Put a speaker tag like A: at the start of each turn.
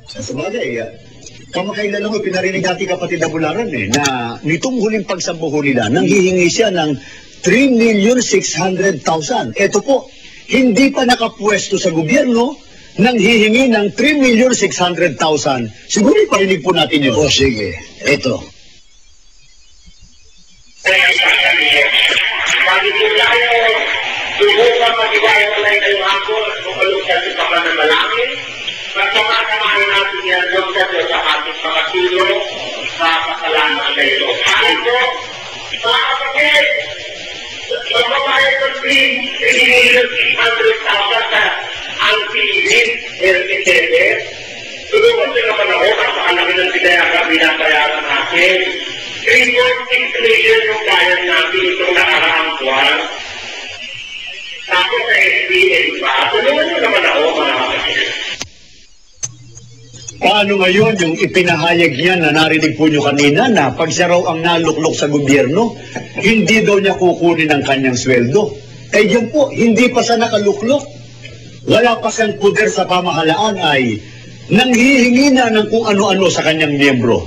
A: Sa sabagay, kamakailan lang pinarinig natin kapatid na Bularan na nitong huling pagsambuho nila, nanghihingi siya ng 3,600,000. Ito po, hindi pa nakapwesto sa gobyerno, nanghihingi ng 3,600,000. Siguro iparinig po natin yun.
B: O sige, ito.
C: Subukan mag-iwalay kayo ako at kumalusan sa pananalangin. Pagkamasamahin natin yan doon sa Diyos sa ating pagkatilo sa kasalanan na ito. Kahit po, mga kapatid, magbabayad ng 3,600,000 sa ang Philippines, Hermitele. Tulungan sila naman ako sa kalaki ng pinayaka binabayaran natin. 3.6 million yung bayad natin itong nakaraang buwan. Tapos sa SBA pa, tulungan nyo naman ako, mga kapatid.
A: Paano ngayon yung ipinahayag niya na narinig po nyo kanina na pag siya raw ang naluklok sa gobyerno, hindi daw niya kukunin ang kanyang sweldo? Eh yan po, hindi pa siya nakaluklok. Wala pa siyang puder sa pamahalaan ay nanghihingi na ng kung ano-ano sa kanyang miyembro.